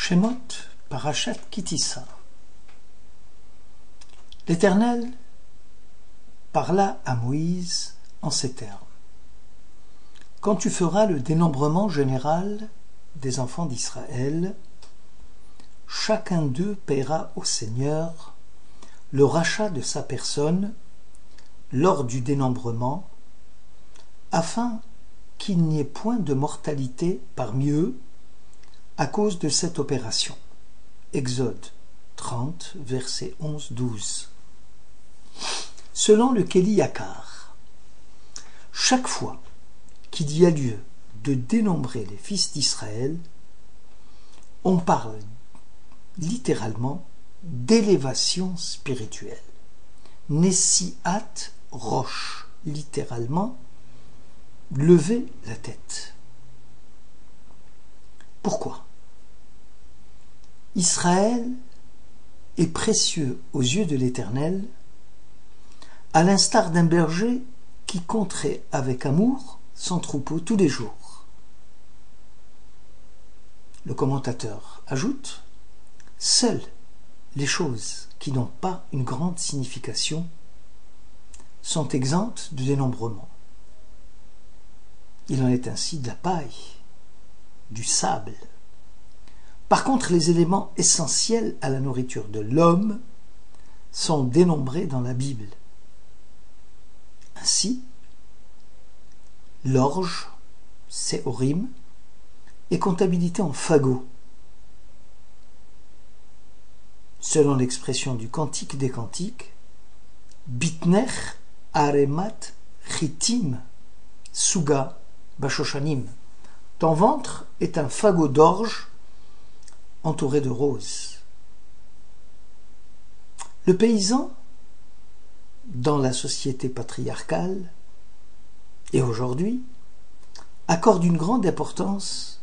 Shemot, Parashat Kitissa. L'Éternel parla à Moïse en ces termes. Quand tu feras le dénombrement général des enfants d'Israël, chacun d'eux paiera au Seigneur le rachat de sa personne lors du dénombrement, afin qu'il n'y ait point de mortalité parmi eux à cause de cette opération. Exode 30, versets 11-12. Selon le Keli Yakar, chaque fois qu'il y a lieu de dénombrer les fils d'Israël, on parle littéralement d'élévation spirituelle. Nessiat roche, littéralement lever la tête. Pourquoi ? Israël est précieux aux yeux de l'Éternel, à l'instar d'un berger qui compterait avec amour son troupeau tous les jours. Le commentateur ajoute : seules les choses qui n'ont pas une grande signification sont exemptes de dénombrement. Il en est ainsi de la paille, du sable. Par contre, les éléments essentiels à la nourriture de l'homme sont dénombrés dans la Bible. Ainsi, l'orge, séorim, est comptabilité en fagots. Selon l'expression du Cantique des Cantiques, bitner aremat chitim suga bashoshanim. Ton ventre est un fagot d'orge entouré de roses. Le paysan, dans la société patriarcale, et aujourd'hui, accorde une grande importance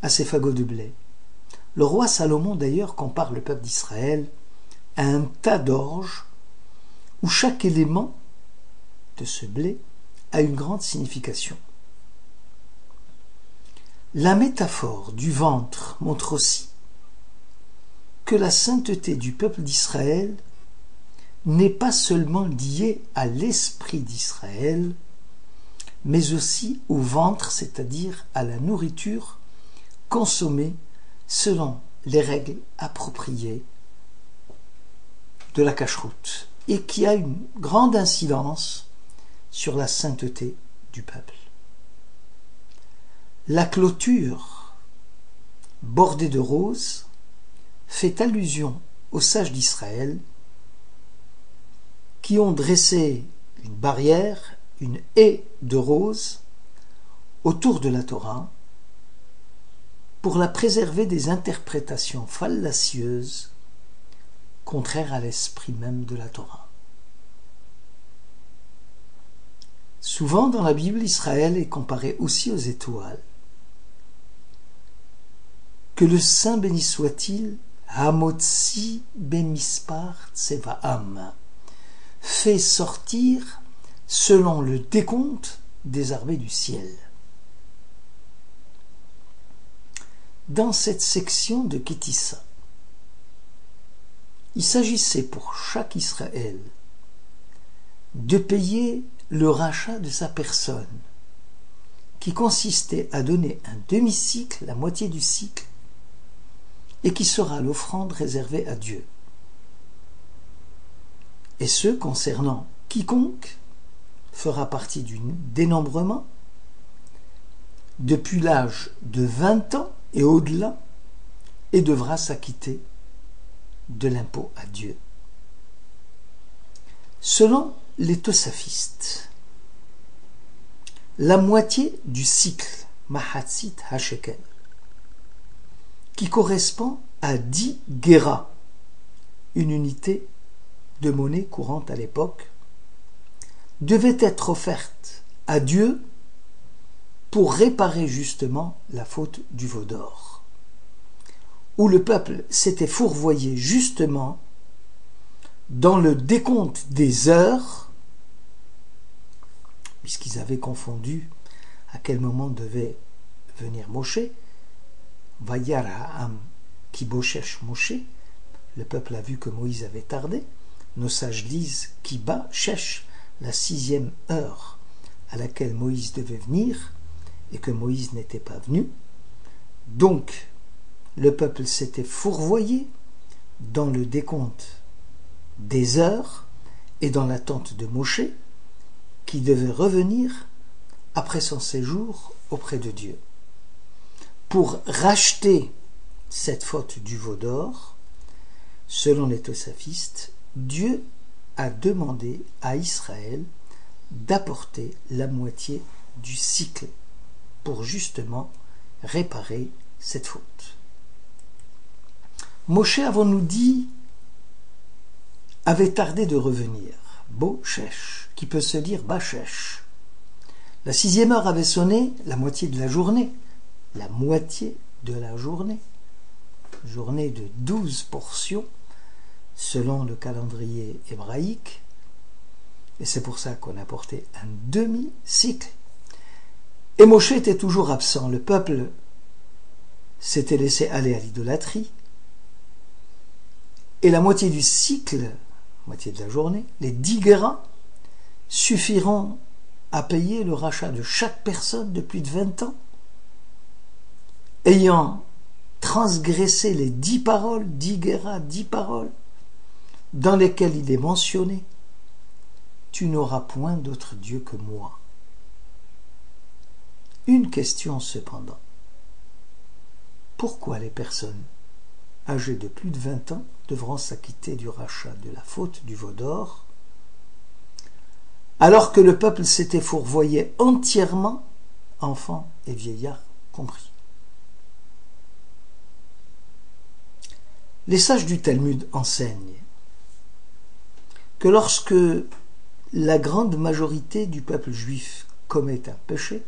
à ces fagots de blé. Le roi Salomon, d'ailleurs, compare le peuple d'Israël à un tas d'orge où chaque élément de ce blé a une grande signification. La métaphore du ventre montre aussi que la sainteté du peuple d'Israël n'est pas seulement liée à l'esprit d'Israël, mais aussi au ventre, c'est-à-dire à la nourriture consommée selon les règles appropriées de la cacheroute, et qui a une grande incidence sur la sainteté du peuple. La clôture, bordée de roses, fait allusion aux sages d'Israël qui ont dressé une barrière, une haie de roses autour de la Torah pour la préserver des interprétations fallacieuses contraires à l'esprit même de la Torah. Souvent dans la Bible, Israël est comparé aussi aux étoiles. Que le Saint béni soit-il, Hamotzi bemispar tsevaam, fait sortir selon le décompte des armées du ciel. Dans cette section de Kitissa, il s'agissait pour chaque Israël de payer le rachat de sa personne, qui consistait à donner un demi-cycle, la moitié du cycle, et qui sera l'offrande réservée à Dieu. Et ce, concernant quiconque fera partie du dénombrement depuis l'âge de 20 ans et au-delà, et devra s'acquitter de l'impôt à Dieu. Selon les tosafistes, la moitié du cycle, Mahatzit HaShekel, qui correspond à 10 guéras, une unité de monnaie courante à l'époque, devait être offerte à Dieu pour réparer justement la faute du veau d'or, où le peuple s'était fourvoyé justement dans le décompte des heures, puisqu'ils avaient confondu à quel moment devait venir Moshe, Vayar Ha'am qui boshech Moshe. Le peuple a vu que Moïse avait tardé. Nos sages disent qui boshech, la 6e heure à laquelle Moïse devait venir et que Moïse n'était pas venu. Donc, le peuple s'était fourvoyé dans le décompte des heures et dans l'attente de Moshe, qui devait revenir après son séjour auprès de Dieu. Pour racheter cette faute du veau d'or, selon les tosafistes, Dieu a demandé à Israël d'apporter la moitié du cycle pour justement réparer cette faute. Moshe, avons-nous dit, avait tardé de revenir. Boshech, qui peut se dire Bashech. La 6e heure avait sonné, la moitié de la journée. La moitié de la journée. Journée de 12 portions, selon le calendrier hébraïque. Et c'est pour ça qu'on a porté un demi-cycle. Et Moshe était toujours absent. Le peuple s'était laissé aller à l'idolâtrie. Et la moitié du cycle, moitié de la journée, les 10 guéras, suffiront à payer le rachat de chaque personne de plus de 20 ans, ayant transgressé les 10 paroles, 10 guéras, 10 paroles, dans lesquelles il est mentionné « Tu n'auras point d'autre Dieu que moi ». Une question cependant. Pourquoi les personnes âgées de plus de 20 ans devront s'acquitter du rachat de la faute du veau d'or, alors que le peuple s'était fourvoyé entièrement, enfants et vieillards compris. Les sages du Talmud enseignent que lorsque la grande majorité du peuple juif commet un péché,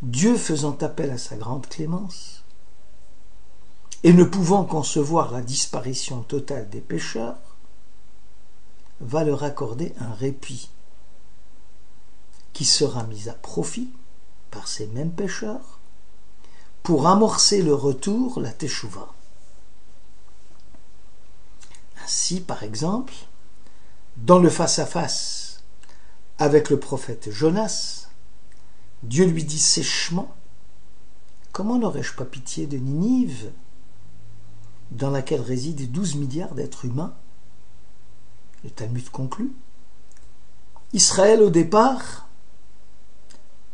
Dieu faisant appel à sa grande clémence, et ne pouvant concevoir la disparition totale des pécheurs, va leur accorder un répit qui sera mis à profit par ces mêmes pécheurs pour amorcer le retour, la teshuva. Ainsi, par exemple, dans le face-à-face avec le prophète Jonas, Dieu lui dit sèchement « Comment n'aurais-je pas pitié de Ninive, dans laquelle résident 12 milliards d'êtres humains ?» Le Talmud conclut. Israël, au départ,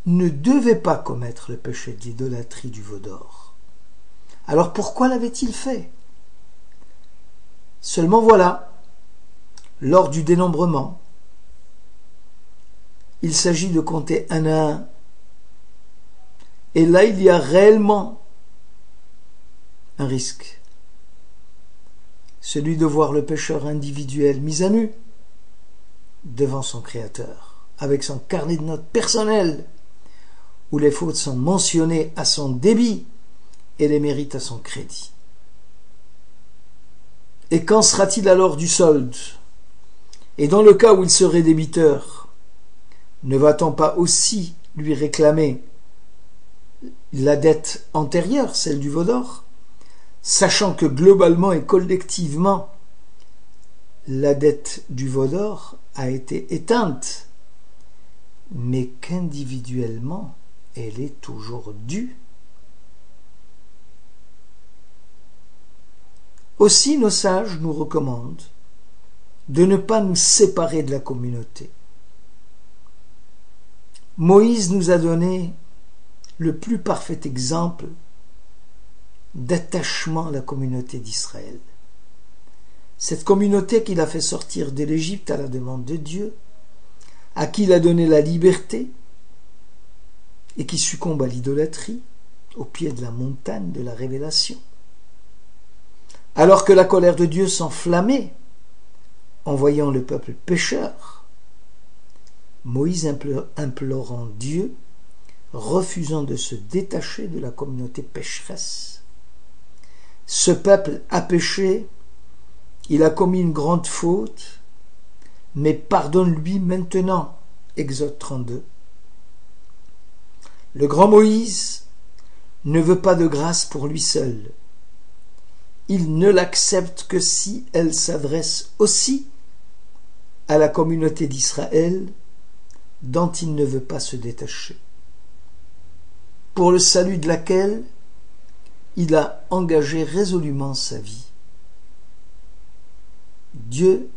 ne devait pas commettre le péché de l'idolâtrie du veau d'or. Alors pourquoi l'avait-il fait? Seulement voilà, lors du dénombrement, il s'agit de compter un à un. Et là, il y a réellement un risque. Celui de voir le pécheur individuel mis à nu devant son Créateur, avec son carnet de notes personnel, où les fautes sont mentionnées à son débit et les mérites à son crédit. Et qu'en sera-t-il alors du solde? Et dans le cas où il serait débiteur, ne va-t-on pas aussi lui réclamer la dette antérieure, celle du veau d'or, sachant que globalement et collectivement, la dette du veau d'or a été éteinte, mais qu'individuellement, elle est toujours due. Aussi, nos sages nous recommandent de ne pas nous séparer de la communauté. Moïse nous a donné le plus parfait exemple d'attachement à la communauté d'Israël. Cette communauté qu'il a fait sortir de l'Égypte à la demande de Dieu, à qui il a donné la liberté et qui succombe à l'idolâtrie au pied de la montagne de la révélation. Alors que la colère de Dieu s'enflammait en voyant le peuple pécheur, Moïse implorant Dieu, refusant de se détacher de la communauté pécheresse. Ce peuple a péché, il a commis une grande faute, mais pardonne-lui maintenant. Exode 32. Le grand Moïse ne veut pas de grâce pour lui seul, il ne l'accepte que si elle s'adresse aussi à la communauté d'Israël dont il ne veut pas se détacher, pour le salut de laquelle il a engagé résolument sa vie. Dieu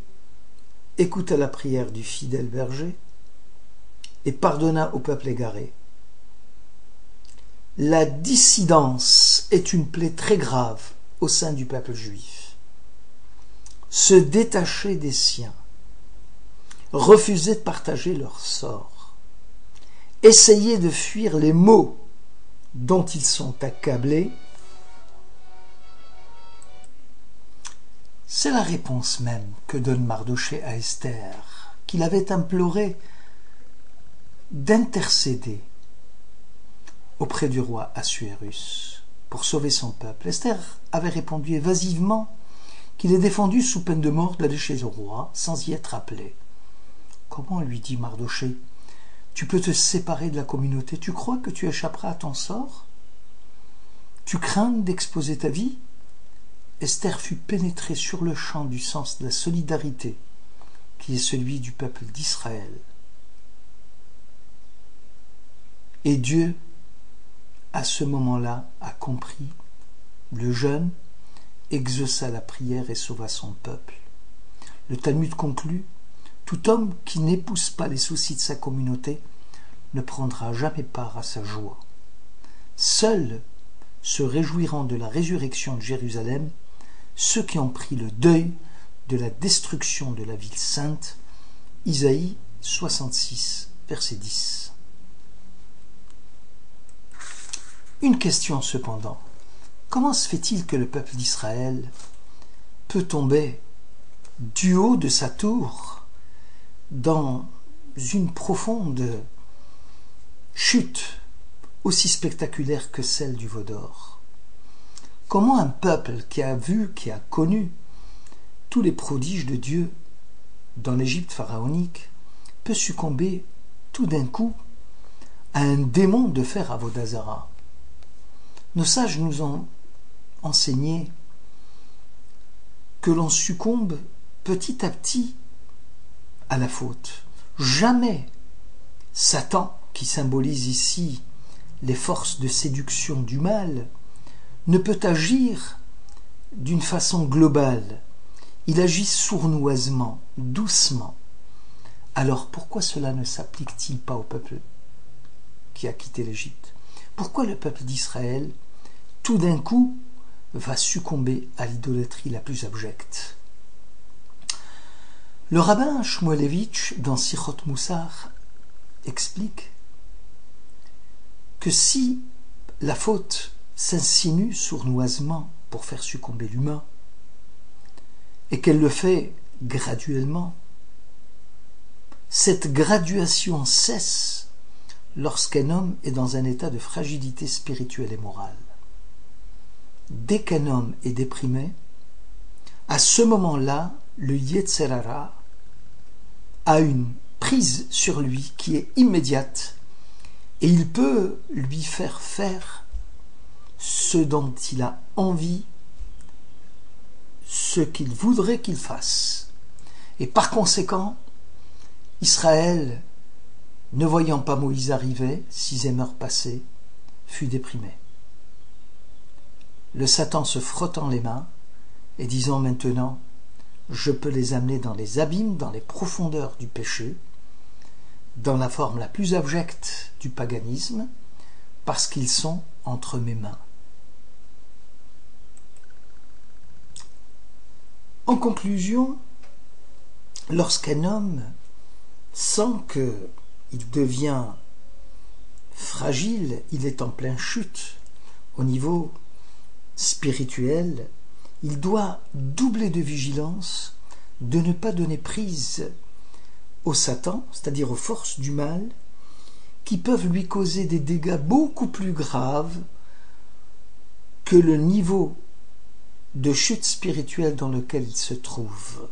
écouta la prière du fidèle berger et pardonna au peuple égaré. La dissidence est une plaie très grave au sein du peuple juif. Se détacher des siens, refuser de partager leur sort, essayer de fuir les maux dont ils sont accablés, c'est la réponse même que donne Mardochée à Esther, qu'il avait imploré d'intercéder auprès du roi Assuérus pour sauver son peuple. Esther avait répondu évasivement qu'il est défendu sous peine de mort d'aller chez le roi sans y être appelé. Comment, lui dit Mardochée, tu peux te séparer de la communauté? Tu crois que tu échapperas à ton sort? Tu crains d'exposer ta vie? Esther fut pénétrée sur le champ du sens de la solidarité qui est celui du peuple d'Israël. Et Dieu, à ce moment-là, a compris. Le jeune exauça la prière et sauva son peuple. Le Talmud conclut: tout homme qui n'épouse pas les soucis de sa communauté ne prendra jamais part à sa joie. Seuls se réjouiront de la résurrection de Jérusalem ceux qui ont pris le deuil de la destruction de la ville sainte. Isaïe 66, verset 10. Une question cependant. Comment se fait-il que le peuple d'Israël peut tomber du haut de sa tour dans une profonde chute aussi spectaculaire que celle du veau d'or? Comment un peuple qui a vu, qui a connu tous les prodiges de Dieu dans l'Égypte pharaonique peut succomber tout d'un coup à un démon de fer Avodazara? Nos sages nous ont enseigné que l'on succombe petit à petit à la faute. Jamais Satan, qui symbolise ici les forces de séduction du mal, ne peut agir d'une façon globale. Il agit sournoisement, doucement. Alors pourquoi cela ne s'applique-t-il pas au peuple qui a quitté l'Égypte? Pourquoi le peuple d'Israël, tout d'un coup, va succomber à l'idolâtrie la plus abjecte? Le rabbin Shmuelevitch, dans Sichot Moussar, explique que si la faute s'insinue sournoisement pour faire succomber l'humain, et qu'elle le fait graduellement, cette graduation cesse lorsqu'un homme est dans un état de fragilité spirituelle et morale. Dès qu'un homme est déprimé, à ce moment-là, le Yetzer Hara a une prise sur lui qui est immédiate et il peut lui faire faire ce dont il a envie, ce qu'il voudrait qu'il fasse. Et par conséquent, Israël, ne voyant pas Moïse arriver, 6e heure passée, fut déprimé. Le Satan se frottant les mains et disant maintenant, je peux les amener dans les abîmes, dans les profondeurs du péché, dans la forme la plus abjecte du paganisme, parce qu'ils sont entre mes mains. En conclusion, lorsqu'un homme sent qu'il devient fragile, il est en pleine chute au niveau spirituel, il doit doubler de vigilance, de ne pas donner prise au Satan, c'est-à-dire aux forces du mal, qui peuvent lui causer des dégâts beaucoup plus graves que le niveau de chute spirituelle dans lequel il se trouve.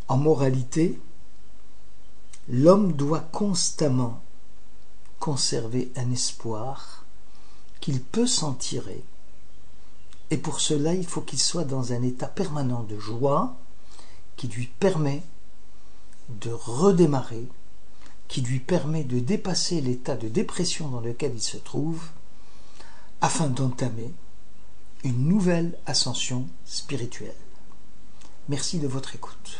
En moralité, l'homme doit constamment conserver un espoir qu'il peut s'en tirer Et pour cela, il faut qu'il soit dans un état permanent de joie qui lui permet de redémarrer, qui lui permet de dépasser l'état de dépression dans lequel il se trouve, afin d'entamer une nouvelle ascension spirituelle. Merci de votre écoute.